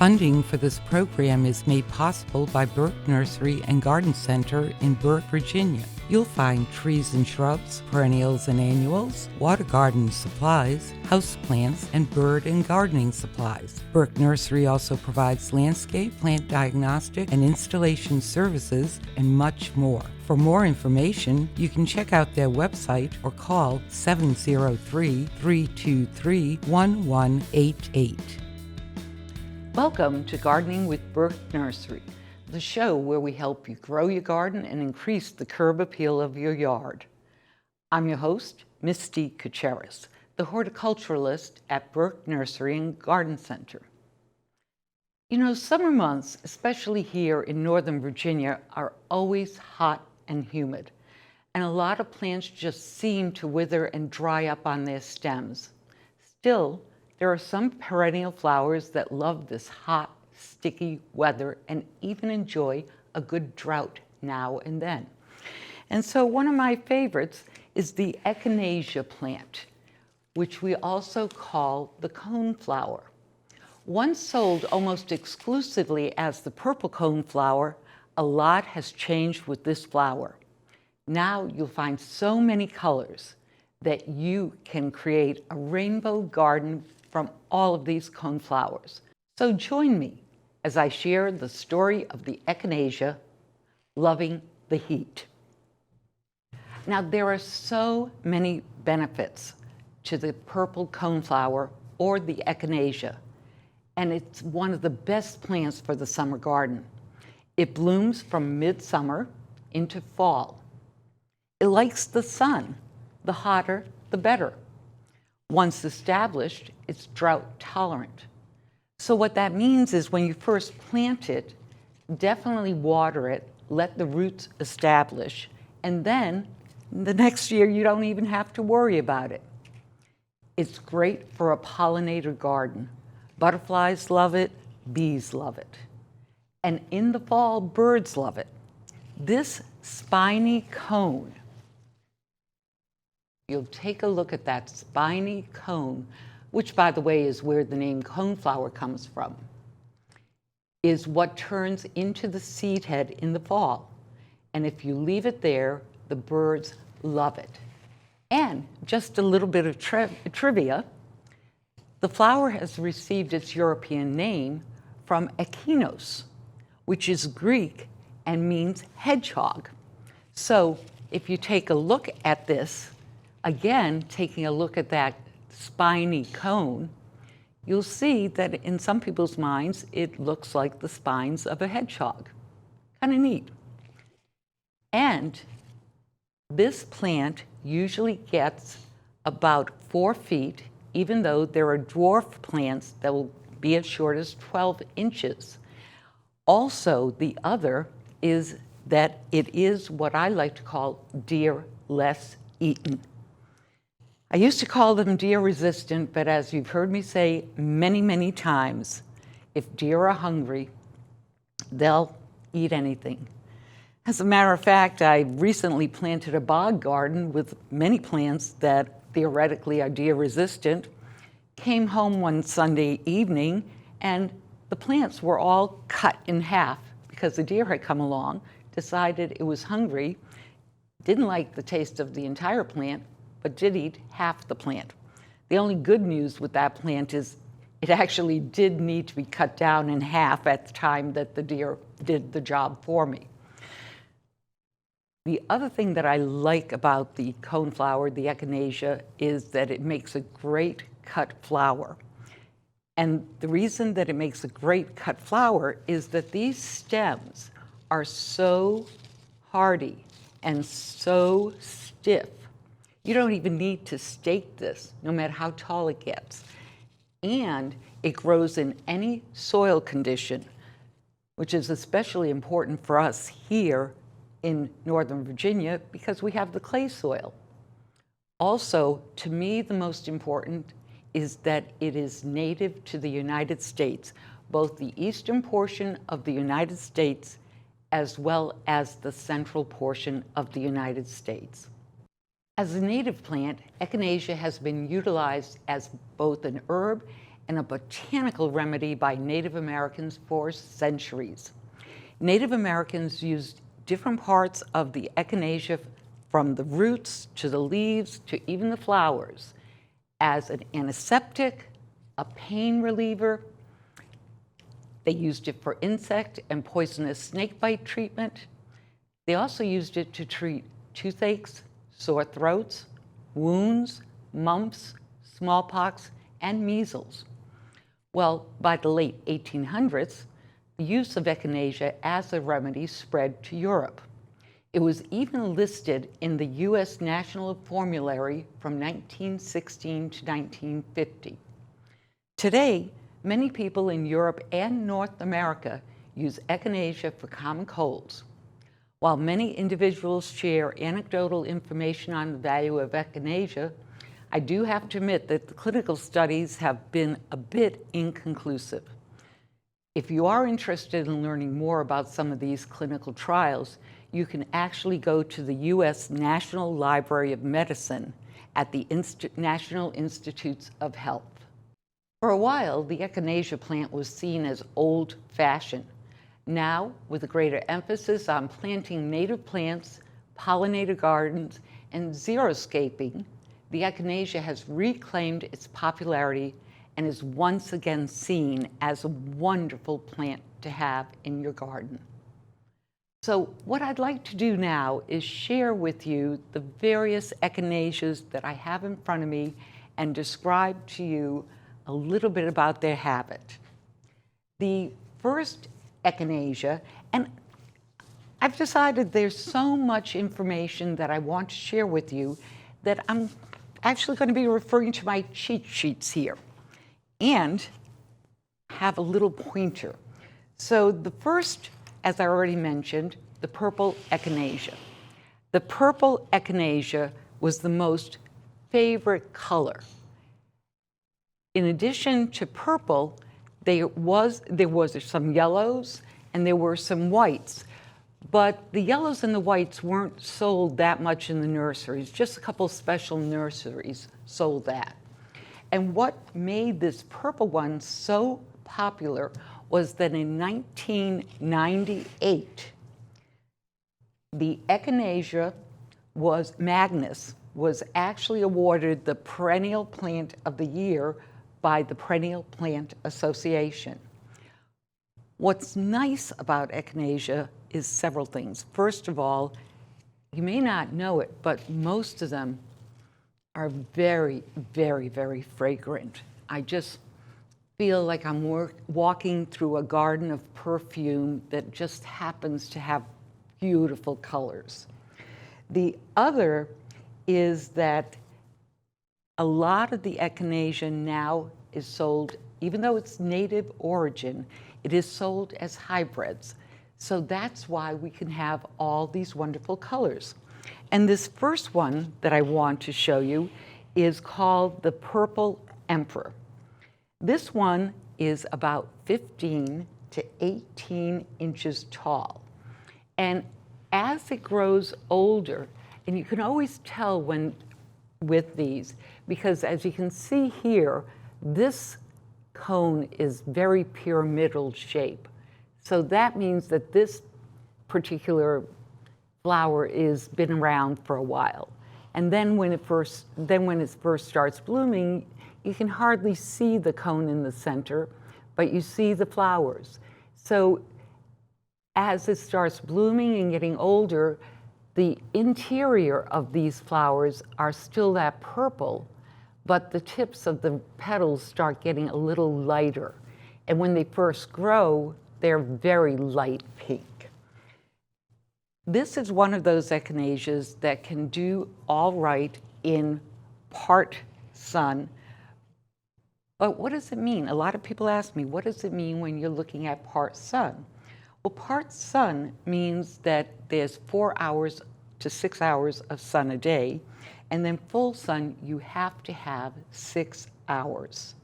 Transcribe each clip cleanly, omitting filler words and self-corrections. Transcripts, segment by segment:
Funding for this program is made possible by Burke Nursery and Garden Center in Burke, Virginia. You'll find trees and shrubs, perennials and annuals, water garden supplies, houseplants, and bird and gardening supplies. Burke Nursery also provides landscape, plant diagnostic, and installation services, and much more. For more information, you can check out their website or call 703-323-1188. Welcome to Gardening with Burke Nursery, the show where we help you grow your garden and increase the curb appeal of your yard. I'm your host, Misty Kuceris, the horticulturalist at Burke Nursery and Garden Center. You know, summer months, especially here in Northern Virginia, are always hot and humid, and a lot of plants just seem to wither and dry up on their stems. Still, there are some perennial flowers that love this hot, sticky weather and even enjoy a good drought now and then. And so one of my favorites is the Echinacea plant, which we also call the coneflower. Once sold almost exclusively as the purple coneflower, a lot has changed with this flower. Now you'll find so many colors that you can create a rainbow garden from all of these coneflowers. So join me as I share the story of the Echinacea loving the heat. Now there are so many benefits to the purple coneflower or the Echinacea, and it's one of the best plants for the summer garden. It blooms from midsummer into fall. It likes the sun. The hotter, the better. Once established, it's drought tolerant. So what that means is when you first plant it, definitely water it, let the roots establish, and then the next year you don't even have to worry about it. It's great for a pollinator garden. Butterflies love it, bees love it. And in the fall, birds love it. This spiny cone, you'll take a look at that spiny cone, which, by the way, is where the name coneflower comes from, is what turns into the seed head in the fall. And if you leave it there, the birds love it. And just a little bit of trivia, the flower has received its European name from echinos, which is Greek and means hedgehog. So if you take a look at this, again, taking a look at that spiny cone, you'll see that in some people's minds, it looks like the spines of a hedgehog. Kind of neat. And this plant usually gets about 4 feet, even though there are dwarf plants that will be as short as 12 inches. Also, the other is that it is what I like to call deer less eaten. I used to call them deer resistant, but as you've heard me say many, many times, if deer are hungry, they'll eat anything. As a matter of fact, I recently planted a bog garden with many plants that theoretically are deer resistant. Came home one Sunday evening and the plants were all cut in half because the deer had come along, decided it was hungry, didn't like the taste of the entire plant, but did eat half the plant. The only good news with that plant is it actually did need to be cut down in half at the time that the deer did the job for me. The other thing that I like about the coneflower, the Echinacea, is that it makes a great cut flower. And the reason that it makes a great cut flower is that these stems are so hardy and so stiff. You don't even need to stake this, no matter how tall it gets. And it grows in any soil condition, which is especially important for us here in Northern Virginia because we have the clay soil. Also, to me, the most important is that it is native to the United States, both the eastern portion of the United States as well as the central portion of the United States. As a native plant, Echinacea has been utilized as both an herb and a botanical remedy by Native Americans for centuries. Native Americans used different parts of the echinacea, from the roots to the leaves to even the flowers, as an antiseptic, a pain reliever. They used it for insect and poisonous snakebite treatment. They also used it to treat toothaches, sore throats, wounds, mumps, smallpox, and measles. Well, by the late 1800s, the use of echinacea as a remedy spread to Europe. It was even listed in the U.S. National Formulary from 1916 to 1950. Today, many people in Europe and North America use echinacea for common colds. While many individuals share anecdotal information on the value of echinacea, I do have to admit that the clinical studies have been a bit inconclusive. If you are interested in learning more about some of these clinical trials, you can actually go to the U.S. National Library of Medicine at the National Institutes of Health. For a while, the echinacea plant was seen as old-fashioned. Now, with a greater emphasis on planting native plants, pollinator gardens, and xeriscaping, the echinacea has reclaimed its popularity and is once again seen as a wonderful plant to have in your garden. So what I'd like to do now is share with you the various echinaceas that I have in front of me and describe to you a little bit about their habit. The first echinacea, and I've decided there's so much information that I want to share with you that I'm actually going to be referring to my cheat sheets here and have a little pointer. So the first, as I already mentioned, the purple echinacea. The purple echinacea was the most favorite color. In addition to purple, there was some yellows and there were some whites, but the yellows and the whites weren't sold that much in the nurseries. Just a couple special nurseries sold that. And what made this purple one so popular was that in 1998, the Echinacea Magnus was actually awarded the Perennial Plant of the Year by the Perennial Plant Association. What's nice about Echinacea is several things. First of all, you may not know it, but most of them are very, very, very fragrant. I just feel like I'm walking through a garden of perfume that just happens to have beautiful colors. The other is that a lot of the Echinacea now is sold, even though it's native origin, it is sold as hybrids. So that's why we can have all these wonderful colors. And this first one that I want to show you is called the Purple Emperor. This one is about 15 to 18 inches tall. And as it grows older, and you can always tell when with these, because as you can see here, this cone is very pyramidal shape. So that means that this particular flower has been around for a while. And then when it first starts blooming, you can hardly see the cone in the center, but you see the flowers. So as it starts blooming and getting older, the interior of these flowers are still that purple, but the tips of the petals start getting a little lighter. And when they first grow, they're very light pink. This is one of those echinaceas that can do all right in part sun. But what does it mean? A lot of people ask me, what does it mean when you're looking at part sun? Well, part sun means that there's 4 hours to 6 hours of sun a day, and then full sun, you have to have 6 hours.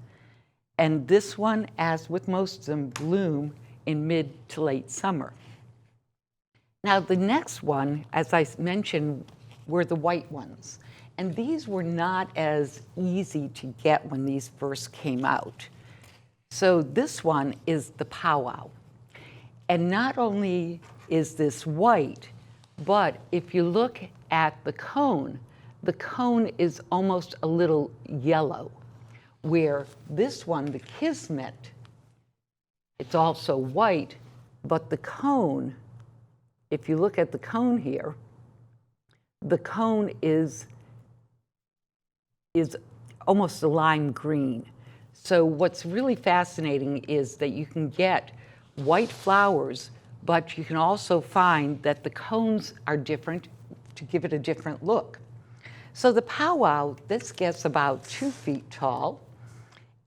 And this one, as with most of them, bloom in mid to late summer. Now, the next one, as I mentioned, were the white ones. And these were not as easy to get when these first came out. So this one is the powwow. And not only is this white, but if you look at the cone is almost a little yellow, where this one, the Kismet, it's also white, but the cone, if you look at the cone here, the cone is almost a lime green. So what's really fascinating is that you can get white flowers, but you can also find that the cones are different to give it a different look. So the powwow, this gets about 2 feet tall,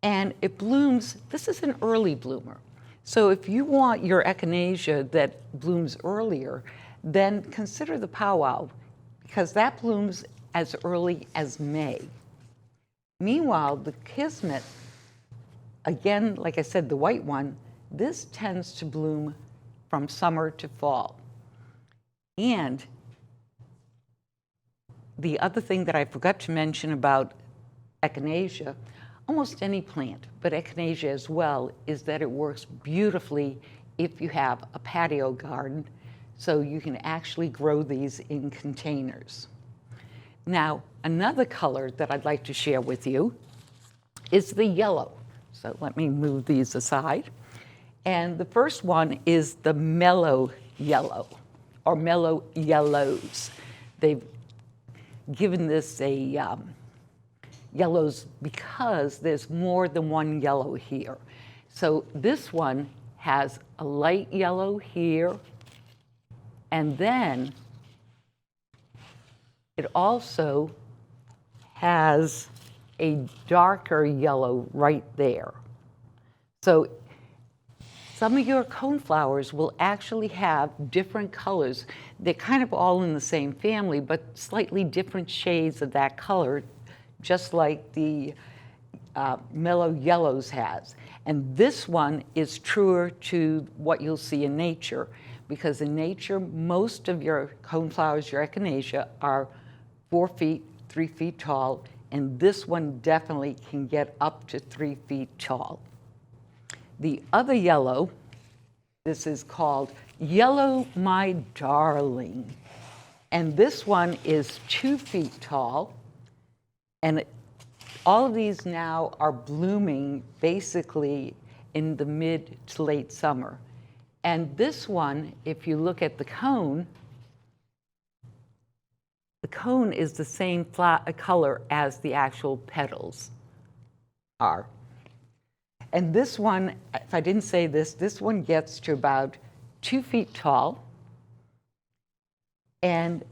and it blooms. This is an early bloomer. So if you want your echinacea that blooms earlier, then consider the powwow, because that blooms as early as May. Meanwhile, the Kismet, again, like I said, the white one, this tends to bloom from summer to fall. And the other thing that I forgot to mention about echinacea, almost any plant, but echinacea as well, is that it works beautifully if you have a patio garden, so you can actually grow these in containers. Now, another color that I'd like to share with you is the yellow. So let me move these aside. And the first one is the mellow yellow, or mellow yellows. They've given this a yellows because there's more than one yellow here. So this one has a light yellow here, and then it also has a darker yellow right there. So some of your coneflowers will actually have different colors. They're kind of all in the same family, but slightly different shades of that color, just like the mellow yellows has. And this one is truer to what you'll see in nature, because in nature, most of your coneflowers, your echinacea, are 4 feet, 3 feet tall, and this one definitely can get up to 3 feet tall. The other yellow, this is called Yellow My Darling, and this one is 2 feet tall, and all of these now are blooming basically in the mid to late summer. And this one, if you look at the cone is the same color as the actual petals are. And this one, if I didn't say this, this one gets to about 2 feet tall. And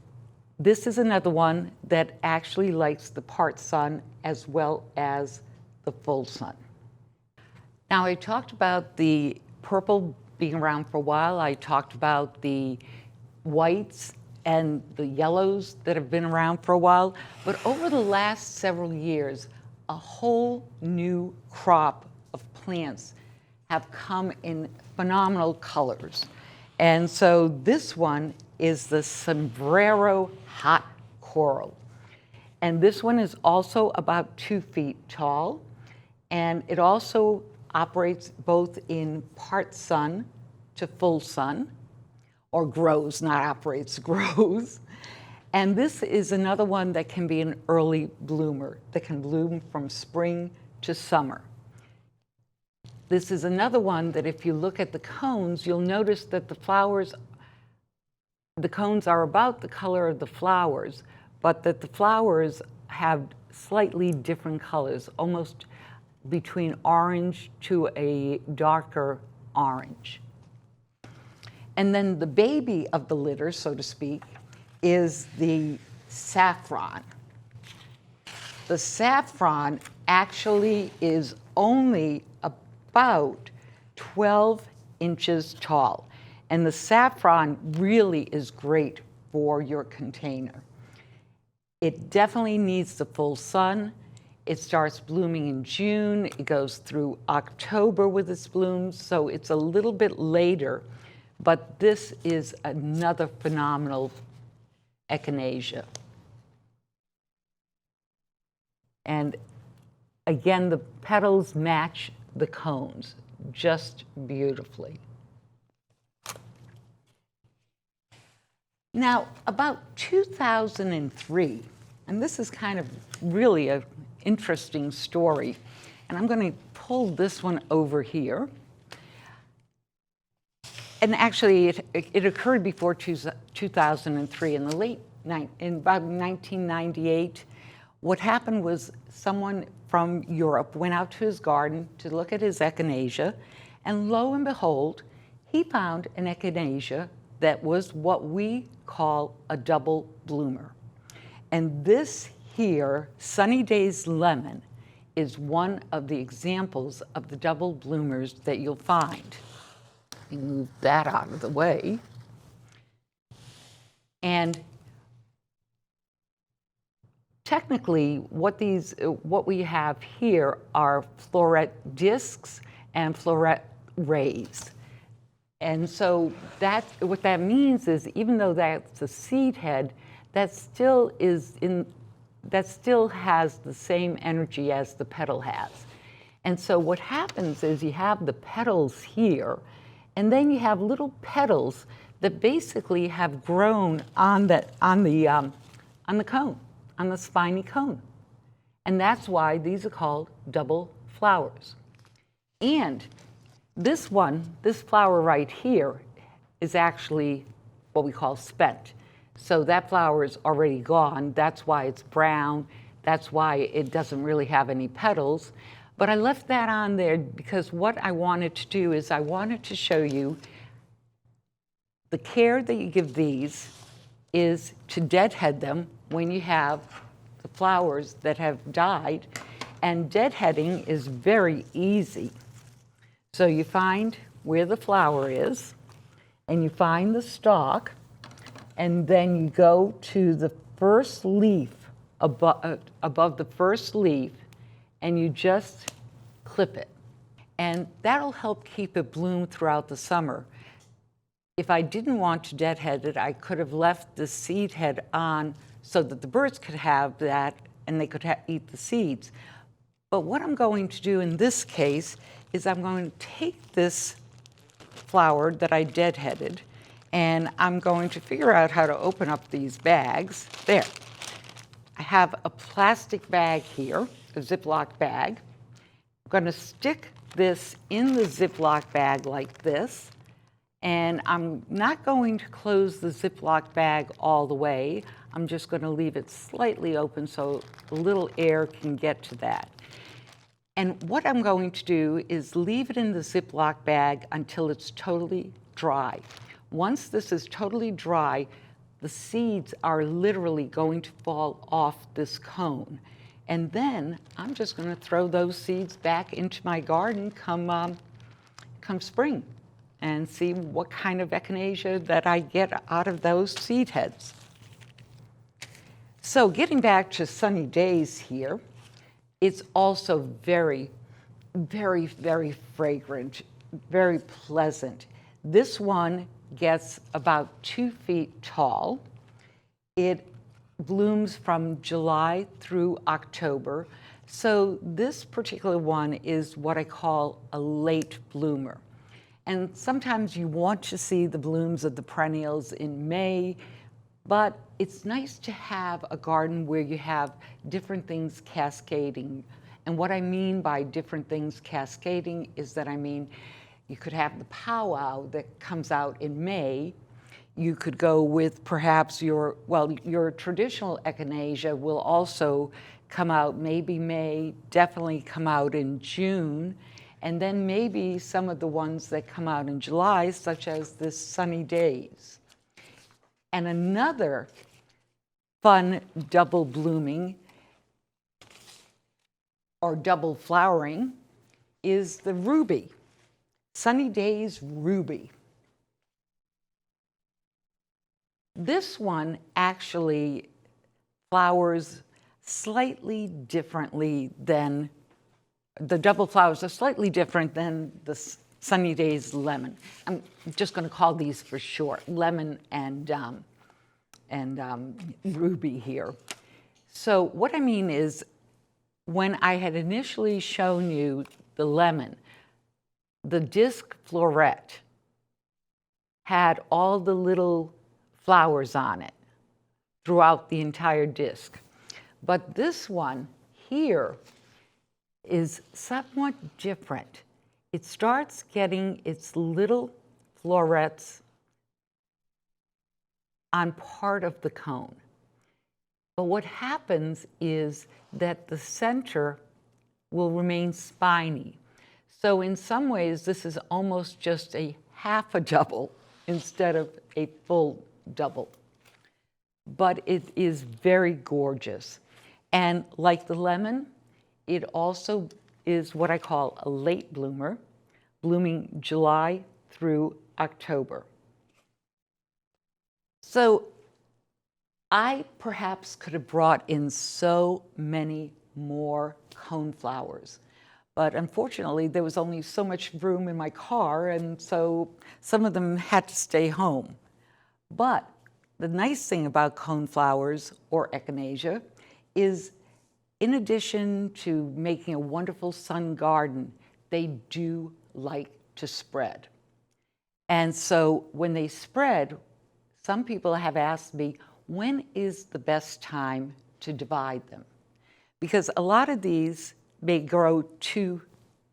this is another one that actually likes the part sun as well as the full sun. Now, I talked about the purple being around for a while. I talked about the whites and the yellows that have been around for a while. But over the last several years, a whole new crop of plants have come in phenomenal colors. And so this one is the sombrero hot coral. And this one is also about 2 feet tall. And it also operates both in part sun to full sun, or grows, not operates, grows. And this is another one that can be an early bloomer, that can bloom from spring to summer. This is another one that if you look at the cones, you'll notice that the cones are about the color of the flowers, but that the flowers have slightly different colors, almost between orange to a darker orange. And then the baby of the litter, so to speak, is the saffron. The saffron actually is only about 12 inches tall. And the saffron really is great for your container. It definitely needs the full sun. It starts blooming in June. It goes through October with its blooms, so it's a little bit later. But this is another phenomenal echinacea. And again, the petals match the cones just beautifully. Now, about 2003, and this is kind of really an interesting story, and I'm going to pull this one over here. And actually, it occurred before 2003. In about 1998, what happened was someone from Europe went out to his garden to look at his echinacea, and lo and behold, he found an echinacea that was what we call a double bloomer. And this here, Sunny Days Lemon, is one of the examples of the double bloomers that you'll find. Let me move that out of the way. And technically, what we have here are floret discs and floret rays. And so what that means is, even though that's a seed head, that still has the same energy as the petal has. And so what happens is you have the petals here, and then you have little petals that basically have grown on the cone, on the spiny cone. And that's why these are called double flowers. And this flower right here, is actually what we call spent. So that flower is already gone. That's why it's brown. That's why it doesn't really have any petals. But I left that on there because what I wanted to do is I wanted to show you the care that you give these is to deadhead them when you have the flowers that have died. And deadheading is very easy. So you find where the flower is, and you find the stalk, and then you go to the first leaf, above the first leaf, and you just clip it. And that'll help keep it bloom throughout the summer. If I didn't want to deadhead it, I could have left the seed head on so that the birds could have that and they could eat the seeds. But what I'm going to do in this case is I'm going to take this flower that I deadheaded, and I'm going to figure out how to open up these bags. There. I have a plastic bag here, a Ziploc bag. I'm going to stick this in the Ziploc bag like this, and I'm not going to close the Ziploc bag all the way. I'm just going to leave it slightly open so a little air can get to that. And what I'm going to do is leave it in the Ziploc bag until it's totally dry. Once this is totally dry, the seeds are literally going to fall off this cone. And then I'm just going to throw those seeds back into my garden come spring and see what kind of echinacea that I get out of those seed heads. So getting back to Sunny Days here, it's also very, very, very fragrant, very pleasant. This one gets about 2 feet tall. It blooms from July through October. So this particular one is what I call a late bloomer. And sometimes you want to see the blooms of the perennials in May, but it's nice to have a garden where you have different things cascading. And what I mean by different things cascading is that I mean you could have the powwow that comes out in May. You could go with perhaps your traditional echinacea will also come out maybe May, definitely come out in June, and then maybe some of the ones that come out in July, such as this Sunny Days. And another fun double blooming or double flowering is the ruby, Sunny Days Ruby. This one actually flowers slightly differently than the double flowers are slightly different than the Sunny Days Lemon. I'm just going to call these for short, lemon and ruby here. So what I mean is, when I had initially shown you the lemon, the disc floret had all the little flowers on it throughout the entire disc. But this one here is somewhat different. It starts getting its little florets on part of the cone. But what happens is that the center will remain spiny. So in some ways, this is almost just a half a double instead of a full double. But it is very gorgeous. And like the lemon, it also is what I call a late bloomer, blooming July through October. So I perhaps could have brought in so many more coneflowers, but unfortunately there was only so much room in my car, and so some of them had to stay home. But the nice thing about coneflowers or echinacea is, in addition to making a wonderful sun garden, they do like to spread. And so when they spread, some people have asked me, when is the best time to divide them? Because a lot of these may grow 2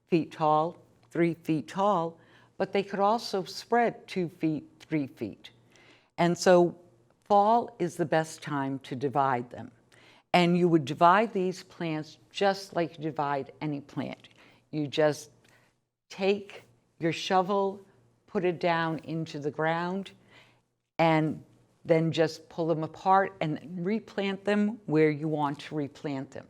feet tall, 3 feet tall, but they could also spread 2 feet, 3 feet. And so fall is the best time to divide them. And you would divide these plants just like you divide any plant. You just take your shovel, put it down into the ground, and then just pull them apart and replant them where you want to replant them.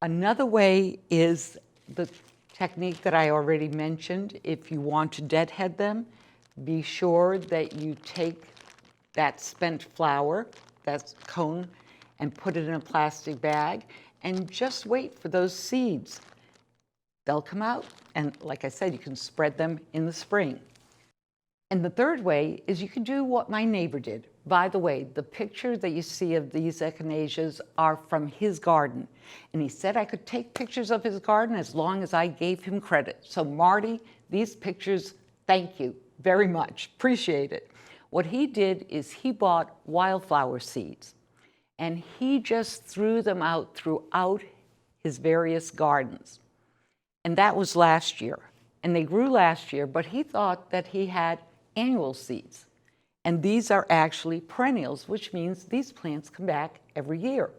Another way is the technique that I already mentioned. If you want to deadhead them, be sure that you take that spent flower, that cone, and put it in a plastic bag and just wait for those seeds. They'll come out, and like I said, you can spread them in the spring. And the third way is you can do what my neighbor did. By the way, the picture that you see of these echinaceas are from his garden. And he said I could take pictures of his garden as long as I gave him credit. So Marty, these pictures, thank you very much. Appreciate it. What he did is he bought wildflower seeds, and he just threw them out throughout his various gardens. And that was last year. And they grew last year, but he thought that he had annual seeds. And these are actually perennials, which means these plants come back every year.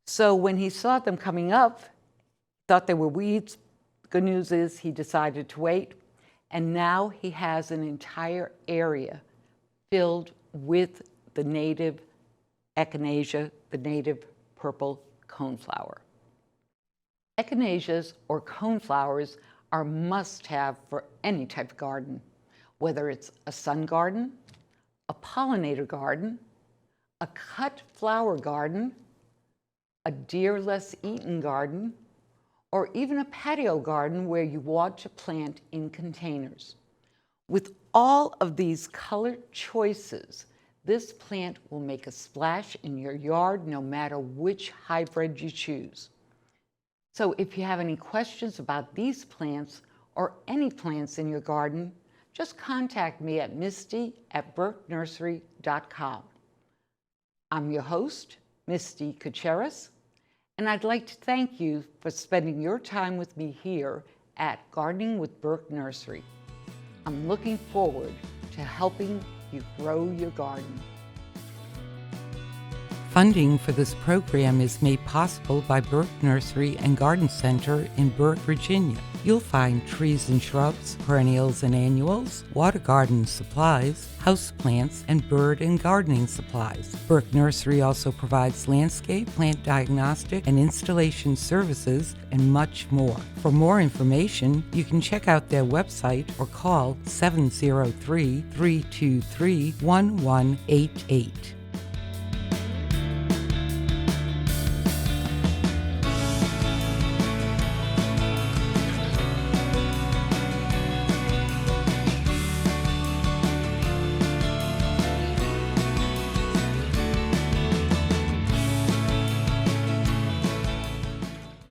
So when he saw them coming up, thought they were weeds. The good news is he decided to wait. And now he has an entire area filled with the native echinacea, the native purple coneflower. Echinaceas or coneflowers are must-have for any type of garden, whether it's a sun garden, a pollinator garden, a cut flower garden, a deer less eaten garden, or even a patio garden where you want to plant in containers. With all of these color choices, this plant will make a splash in your yard no matter which hybrid you choose. So if you have any questions about these plants or any plants in your garden, just contact me at misty@burkenursery.com. I'm your host, Misty Kuceris, and I'd like to thank you for spending your time with me here at Gardening with Burke Nursery. I'm looking forward to helping you grow your garden. Funding for this program is made possible by Burke Nursery and Garden Center in Burke, Virginia. You'll find trees and shrubs, perennials and annuals, water garden supplies, houseplants, and bird and gardening supplies. Burke Nursery also provides landscape, plant diagnostic, and installation services, and much more. For more information, you can check out their website or call 703-323-1188.